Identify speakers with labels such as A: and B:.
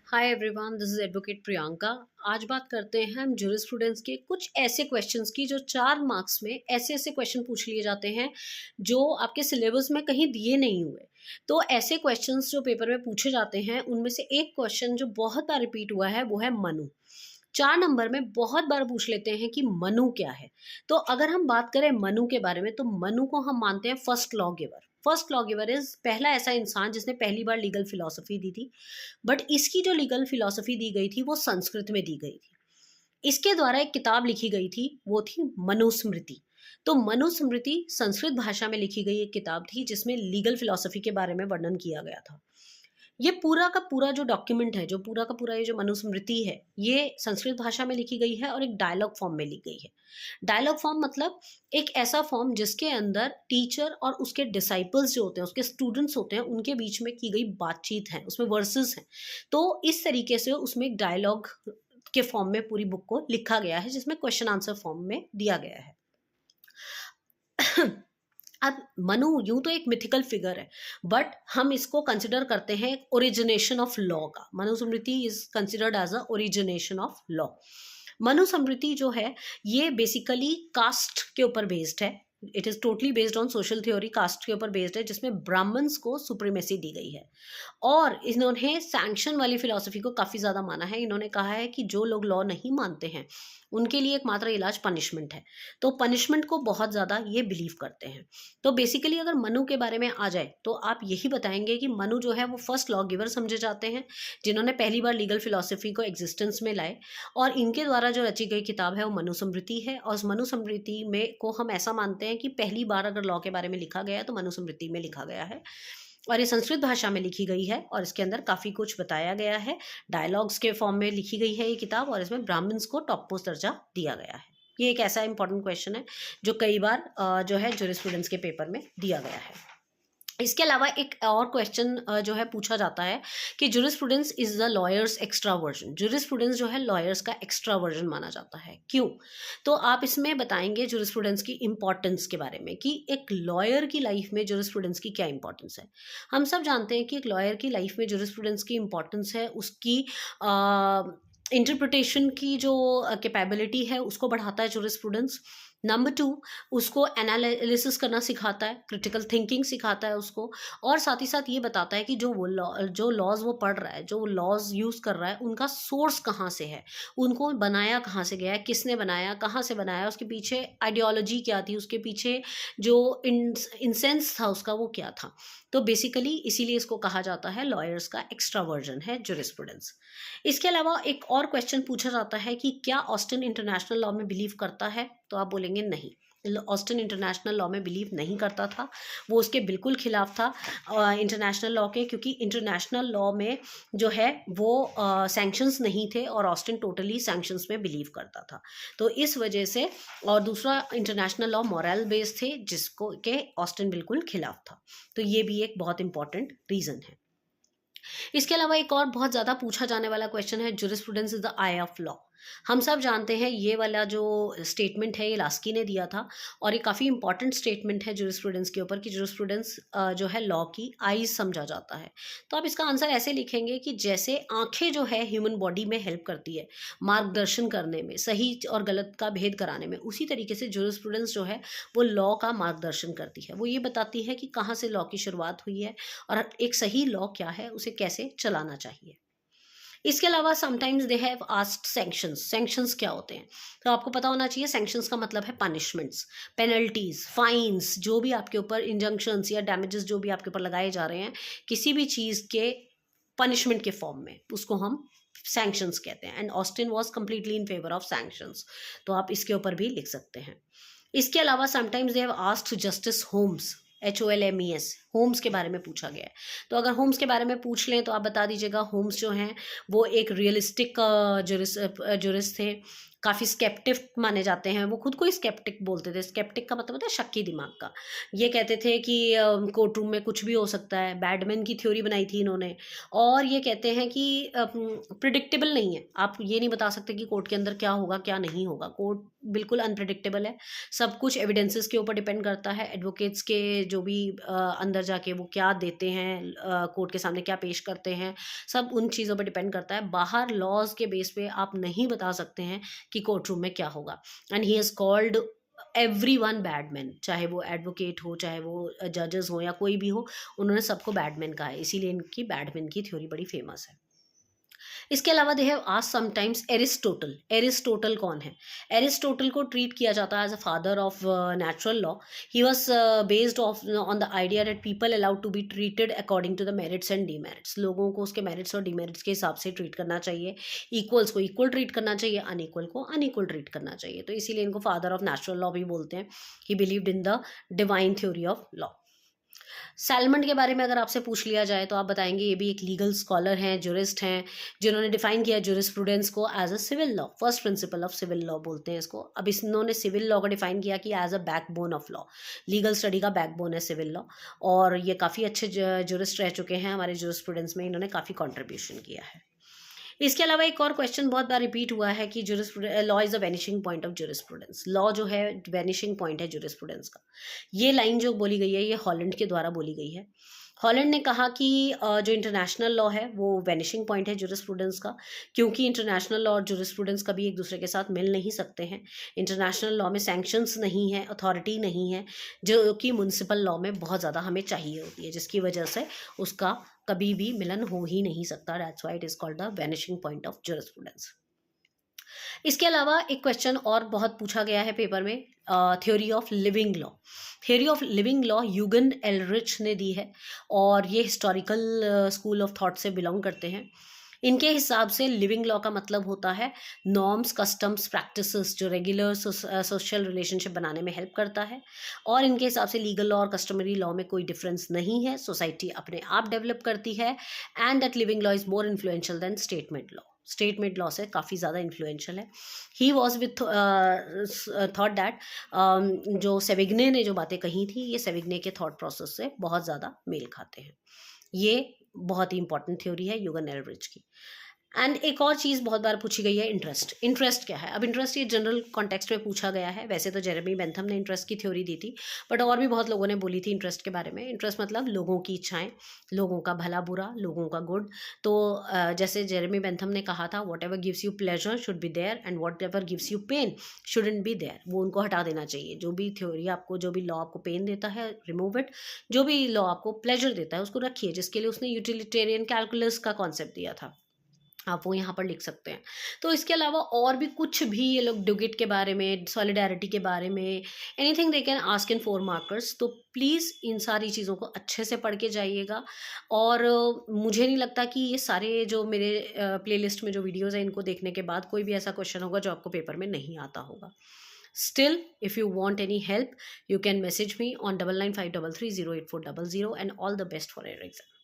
A: Hi everyone, this is advocate Priyanka. आज बात करते हैं हम जूरिस्प्रूडेंस के कुछ ऐसे क्वेश्चंस की जो 4 मार्क्स में ऐसे ऐसे क्वेश्चन पूछ लिए जाते हैं जो आपके सिलेबस में कहीं दिए नहीं हुए। तो ऐसे क्वेश्चंस जो पेपर में पूछे जाते हैं उनमें से एक क्वेश्चन जो बहुत बार रिपीट हुआ है वो है मनु। 4 नंबर में बहुत बार पूछ लेते हैं कि मनु क्या है। तो अगर हम बात करें मनु के बारे में तो मनु को हम मानते हैं first law giver. First law giver is पहला ऐसा इंसान जिसने पहली बार लीगल फिलॉसफी दी थी। बट इसकी जो लीगल फिलॉसफी दी गई थी वो संस्कृत में दी गई थी। इसके द्वारा एक किताब लिखी गई थी, वो थी मनुस्मृति। तो मनुस्मृति संस्कृत भाषा में लिखी गई एक किताब थी जिसमें लीगल फिलॉसफी के बारे में वर्णन किया गया था। ये पूरा का पूरा जो डॉक्यूमेंट है, जो पूरा का पूरा ये जो मनुस्मृति है, ये संस्कृत भाषा में लिखी गई है और एक डायलॉग फॉर्म में लिखी गई है। डायलॉग फॉर्म मतलब एक ऐसा फॉर्म जिसके अंदर टीचर और उसके डिसाइपल्स जो होते हैं, उसके स्टूडेंट्स होते हैं, उनके बीच में की गई बातचीत है, उसमें वर्सेस हैं। तो इस तरीके से उसमें एक डायलॉग के फॉर्म में पूरी बुक को लिखा गया है जिसमें क्वेश्चन आंसर फॉर्म में दिया गया है। अब मनु यूं तो एक मिथिकल फिगर है, बट हम इसको कंसिडर करते हैं एक ओरिजिनेशन ऑफ लॉ का। Manusmriti is considered as a origination of law. Manusmriti जो है ये बेसिकली कास्ट के ऊपर बेस्ड है। It is totally based on social theory, caste के ऊपर बेस्ड है, जिसमें ब्राह्मण्स को सुप्रीमेसी दी गई है। और इन्होंने सैंक्शन वाली फिलॉसफी को काफी ज्यादा माना है। इन्होंने कहा है कि जो लोग लॉ नहीं मानते हैं उनके लिए एकमात्र इलाज पनिशमेंट है। तो पनिशमेंट को बहुत ज्यादा ये बिलीव करते हैं। तो बेसिकली अगर मनु के बारे में आ जाए तो आप यही बताएंगे कि मनु जो है वो फर्स्ट लॉ गिवर समझे जाते हैं, जिन्होंने पहली बार लीगल फिलॉसफी को एग्जिस्टेंस में लाए। और इनके द्वारा जो रची गई किताब है वो मनुस्मृति है। और उस मनुस्मृति में को हम ऐसा मानते हैं कि पहली बार अगर लॉ के बारे में लिखा गया है तो मनुस्मृति में लिखा गया है। और ये संस्कृत भाषा में लिखी गई है और इसके अंदर काफ़ी कुछ बताया गया है। डायलॉग्स के फॉर्म में लिखी गई है ये किताब और इसमें ब्राह्मण्स को टॉप पोस्ट दर्जा दिया गया है। ये एक ऐसा इंपॉर्टेंट क्वेश्चन है जो कई बार जो है जूरिस्प्रूडेंस के पेपर में दिया गया है। इसके अलावा एक और क्वेश्चन जो है पूछा जाता है कि jurisprudence is the lawyers extra version. Jurisprudence जो है लॉयर्स का एक्स्ट्रा वर्जन माना जाता है, क्यों? तो आप इसमें बताएंगे जूरिस्प्रूडेंस की इंपॉर्टेंस के बारे में कि एक लॉयर की लाइफ में जूरिस्प्रूडेंस की क्या इंपॉर्टेंस है। हम सब जानते हैं कि एक लॉयर की लाइफ में जूरिस्प्रूडेंस की इंपॉर्टेंस है उसकी इंटरप्रिटेशन की जो कैपेबिलिटी है उसको बढ़ाता है जूरिस्प्रूडेंस। नंबर 2, उसको एनालिसिस करना सिखाता है, क्रिटिकल थिंकिंग सिखाता है उसको। और साथ ही साथ ये बताता है कि जो लॉज वो पढ़ रहा है, जो लॉज यूज़ कर रहा है, उनका सोर्स कहाँ से है, उनको बनाया कहाँ से गया है, किसने बनाया, कहाँ से बनाया, उसके पीछे आइडियोलॉजी क्या थी, उसके पीछे जो इंसेंस था उसका वो क्या था। तो बेसिकली इसीलिए इसको कहा जाता है लॉयर्स का एक्स्ट्रा वर्जन है जूरिस्प्रूडेंस। इसके अलावा एक और क्वेश्चन पूछा जाता है कि क्या ऑस्टिन इंटरनेशनल लॉ में बिलीव करता है? तो आप बोलेंगे नहीं, ऑस्टिन इंटरनेशनल लॉ में बिलीव नहीं करता था। वो उसके बिल्कुल खिलाफ था इंटरनेशनल लॉ के, क्योंकि इंटरनेशनल लॉ में जो है वो सैंक्शंस नहीं थे और ऑस्टिन टोटली सैंक्शंस में बिलीव करता था। तो इस वजह से, और दूसरा इंटरनेशनल लॉ मॉरल बेस्ड थे जिसको के ऑस्टिन बिल्कुल खिलाफ था। तो ये भी एक बहुत इंपॉर्टेंट रीजन है। इसके अलावा एक और बहुत ज़्यादा पूछा जाने वाला क्वेश्चन है, jurisprudence is the I of law. हम सब जानते हैं ये वाला जो स्टेटमेंट है ये लास्की ने दिया था और ये काफ़ी इंपॉर्टेंट स्टेटमेंट है जूरिस्प्रूडेंस के ऊपर कि जूरिस्प्रूडेंस जो है लॉ की आईज समझा जाता है। तो आप इसका आंसर ऐसे लिखेंगे कि जैसे आंखें जो है ह्यूमन बॉडी में हेल्प करती है मार्गदर्शन करने में, सही और गलत का भेद कराने में, उसी तरीके से जूरिस्प्रूडेंस जो है वो लॉ का मार्गदर्शन करती है। वो ये बताती है कि कहाँ से लॉ की शुरुआत हुई है और एक सही लॉ क्या है, उसे कैसे चलाना चाहिए। इसके अलावा sometimes they have asked sanctions. Sanctions क्या होते हैं? तो आपको पता होना चाहिए, सैंक्शंस का मतलब है पनिशमेंट्स, पेनल्टीज, फाइन्स, जो भी आपके ऊपर इंजंक्शंस या डैमेजेस जो भी आपके ऊपर लगाए जा रहे हैं किसी भी चीज़ के पनिशमेंट के फॉर्म में, उसको हम सैंक्शंस कहते हैं। And Austin was completely in favour of sanctions. तो आप इसके ऊपर भी लिख सकते हैं। इसके अलावा sometimes they have asked justice Holmes, HOLMES, Holmes के बारे में पूछा गया है। तो अगर होम्स के बारे में पूछ लें तो आप बता दीजिएगा होम्स जो हैं वो एक रियलिस्टिक जुरिस्ट थे, काफ़ी स्केप्टिक माने जाते हैं। वो खुद को ही स्केप्टिक बोलते थे। स्केप्टिक का मतलब होता है शक्की दिमाग का। ये कहते थे कि कोर्ट रूम में कुछ भी हो सकता है। बैडमैन की थ्योरी बनाई थी इन्होंने। और ये कहते हैं कि प्रिडिक्टेबल नहीं है, आप ये नहीं बता सकते कि कोर्ट के अंदर क्या होगा क्या नहीं होगा। कोर्ट बिल्कुल अनप्रिडिक्टेबल है, सब कुछ एविडेंसेस के ऊपर डिपेंड करता है, एडवोकेट्स के जो भी अंदर जाके वो क्या देते हैं, कोर्ट के सामने क्या पेश करते हैं, सब उन चीज़ों पर डिपेंड करता है। बाहर लॉज के बेस पे आप नहीं बता सकते हैं कि कोर्ट रूम में क्या होगा। And he has called everyone badman, चाहे वो एडवोकेट हो, चाहे वो जजेस हो या कोई भी हो, उन्होंने सबको बैडमैन कहा है, इसीलिए इनकी बैडमैन की थ्योरी बड़ी फेमस है। इसके अलावा they have asked sometimes Aristotle. Aristotle कौन है? एरिस्टोटल को ट्रीट किया जाता है as a father of natural law. He was based of on the idea that people allowed to be treated according to the merits and demerits. लोगों को उसके merits और डीमेरिट्स के हिसाब से ट्रीट करना चाहिए, इक्वल्स को इक्वल ट्रीट करना चाहिए, अनइक्वल को अनइक्वल ट्रीट करना चाहिए, तो इसीलिए इनको फादर ऑफ नेचुरल लॉ भी बोलते हैं। He believed in the divine theory of law. Salmond के बारे में अगर आपसे पूछ लिया जाए तो आप बताएंगे ये भी एक लीगल स्कॉलर हैं, जुरिस्ट हैं, जिन्होंने डिफाइन किया जुरिस्प्रूडेंस को as a civil law, first principle of civil law बोलते हैं इसको। अब इन्होंने सिविल लॉ को डिफाइन किया कि as a backbone of law, legal study का बैकबोन है सिविल लॉ, और ये काफ़ी अच्छे जुरिस्ट रह चुके हैं हमारे जुरिस्प्रूडेंस में, इन्होंने काफ़ी कॉन्ट्रीब्यूशन किया है। इसके अलावा एक और क्वेश्चन बहुत बार रिपीट हुआ है कि law is a vanishing point of jurisprudence. Law जो है वेनिशिंग पॉइंट है जुरिस्प्रूडेंस का। ये लाइन जो बोली गई है ये हॉलैंड के द्वारा बोली गई है। हॉलैंड ने कहा कि जो इंटरनेशनल लॉ है वो वेनिशिंग पॉइंट है जुरिस्प्रूडेंस का, क्योंकि इंटरनेशनल लॉ और जुरिस्प्रूडेंस कभी एक दूसरे के साथ मिल नहीं सकते हैं। इंटरनेशनल लॉ में सैंक्शंस नहीं है, अथॉरिटी नहीं है, जो कि म्युनिसिपल लॉ में बहुत ज़्यादा हमें चाहिए होती है, जिसकी वजह से उसका कभी भी मिलन हो ही नहीं सकता। That's why it is called the vanishing point of jurisprudence. इसके अलावा एक क्वेश्चन और बहुत पूछा गया है पेपर में, theory of living law. Theory of living law Eugen Ehrlich ने दी है, और ये हिस्टोरिकल स्कूल ऑफ थॉट से बिलोंग करते हैं। इनके हिसाब से लिविंग लॉ का मतलब होता है नॉर्म्स, कस्टम्स, प्रैक्टिसेस जो रेगुलर सोशल रिलेशनशिप बनाने में हेल्प करता है। और इनके हिसाब से लीगल लॉ और कस्टमरी लॉ में कोई डिफरेंस नहीं है, सोसाइटी अपने आप डेवलप करती है, and that living law is more influential than statement law. Statement law से काफ़ी ज़्यादा इन्फ्लुएंशियल है। He was with thought that जो सेविग्ने ने जो बातें कही थी, ये सेविग्ने के थॉट प्रोसेस से बहुत ज़्यादा मेल खाते हैं। ये बहुत ही इंपॉर्टेंट थ्योरी है यूगन एलरिच की। एंड एक और चीज़ बहुत बार पूछी गई है, इंटरेस्ट। इंटरेस्ट क्या है? अब इंटरेस्ट ये जनरल कॉन्टेक्स्ट में पूछा गया है, वैसे तो जेरेमी बेंथम ने इंटरेस्ट की थ्योरी दी थी, बट और भी बहुत लोगों ने बोली थी इंटरेस्ट के बारे में। इंटरेस्ट मतलब लोगों की इच्छाएं, लोगों का भला बुरा, लोगों का गुड। तो जैसे जेरेमी बेंथम ने कहा था, whatever gives you pleasure should be there and whatever gives you pain shouldn't be there. वो उनको हटा देना चाहिए। जो भी थ्योरी आपको, जो भी लॉ आपको पेन देता है, रिमूव इट। जो भी लॉ आपको प्लेजर देता है उसको रखिए, जिसके लिए उसने यूटिलिटेरियन कैलकुलस का कॉन्सेप्ट दिया था, आप वो यहाँ पर लिख सकते हैं। तो इसके अलावा और भी कुछ भी ये लोग ड्यूगेट के बारे में, सॉलिडारिटी के बारे में, anything they can ask in 4 markers. तो प्लीज़ इन सारी चीज़ों को अच्छे से पढ़ के जाइएगा। और मुझे नहीं लगता कि ये सारे जो मेरे प्लेलिस्ट में जो वीडियोस हैं इनको देखने के बाद कोई भी ऐसा क्वेश्चन होगा जो आपको पेपर में नहीं आता होगा। Still, if you want any help, you can message me on 9953308400, and all the best for your exam.